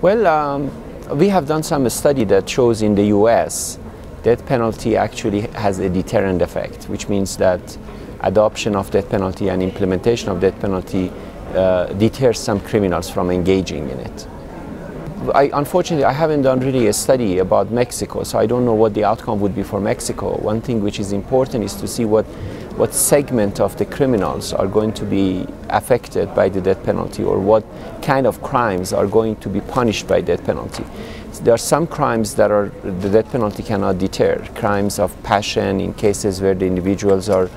Well, we have done some study that shows in the US death penalty actually has a deterrent effect, which means that adoption of death penalty and implementation of death penalty deters some criminals from engaging in it. Unfortunately, I haven't done really a study about Mexico, so I don't know what the outcome would be for Mexico. One thing which is important is to see what segment of the criminals are going to be affected by the death penalty, or what kind of crimes are going to be punished by death penalty. So there are some crimes that the death penalty cannot deter. Crimes of passion, in cases where the individuals are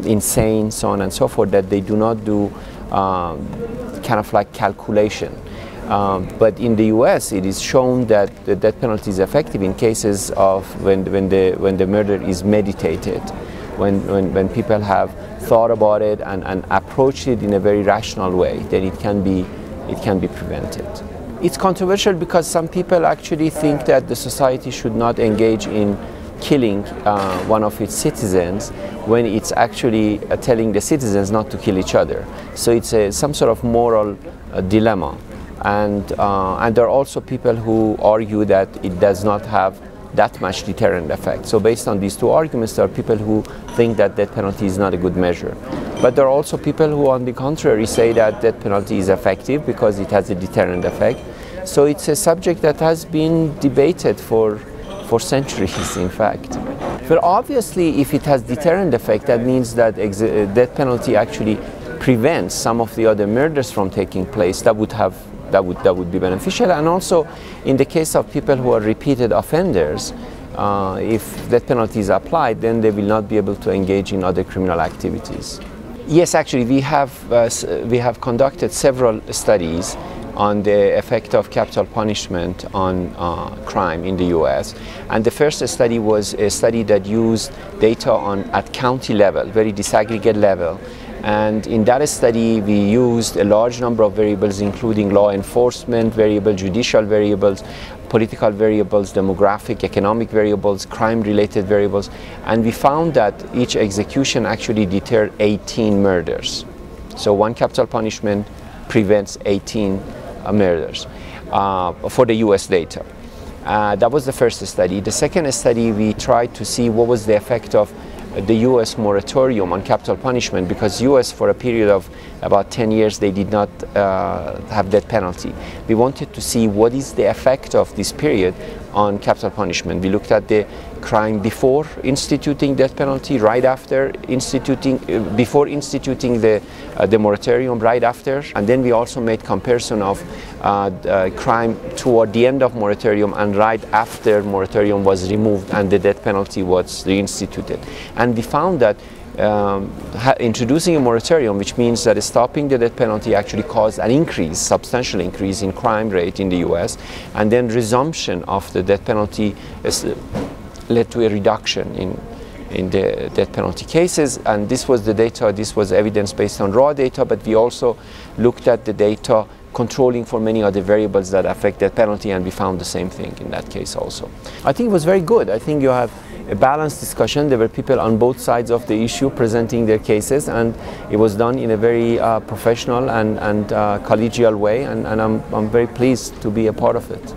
insane, so on and so forth, that they do not do kind of like calculation. But in the US, it is shown that the death penalty is effective in cases of when the murder is meditated, when people have thought about it and approached it in a very rational way, then it can be prevented. It's controversial because some people actually think that the society should not engage in killing one of its citizens when it's actually telling the citizens not to kill each other. So it's some sort of moral dilemma. And there are also people who argue that it does not have that much deterrent effect. So based on these two arguments, there are people who think that death penalty is not a good measure. But there are also people who, on the contrary, say that death penalty is effective because it has a deterrent effect. So it's a subject that has been debated for centuries, in fact. But obviously, if it has deterrent effect, that means that death penalty actually prevents some of the other murders from taking place. That would be beneficial. And also, in the case of people who are repeated offenders, if death penalty is applied, then they will not be able to engage in other criminal activities. Yes, actually, we have conducted several studies on the effect of capital punishment on crime in the US. And the first study was a study that used data at county level, very disaggregated level. And in that study, we used a large number of variables, including law enforcement variables, judicial variables, political variables, demographic, economic variables, crime-related variables. And we found that each execution actually deterred 18 murders. So one capital punishment prevents 18 murders for the US data. That was the first study. The second study, we tried to see what was the effect of the US moratorium on capital punishment, because US for a period of about 10 years they did not have death penalty. We wanted to see what is the effect of this period on capital punishment. We looked at the crime before instituting death penalty, right after instituting, before instituting the moratorium, right after, and then we also made comparison of crime toward the end of moratorium and right after moratorium was removed and the death penalty was reinstituted. And we found that introducing a moratorium, which means that stopping the death penalty, actually caused an increase, substantial increase in crime rate in the US, and then resumption of the death penalty led to a reduction in the death penalty cases. And this was the data, this was evidence based on raw data, but we also looked at the data controlling for many other variables that affect death penalty, and we found the same thing in that case also. I think it was very good. I think you have a balanced discussion. There were people on both sides of the issue presenting their cases, and it was done in a very professional and collegial way, and I'm very pleased to be a part of it.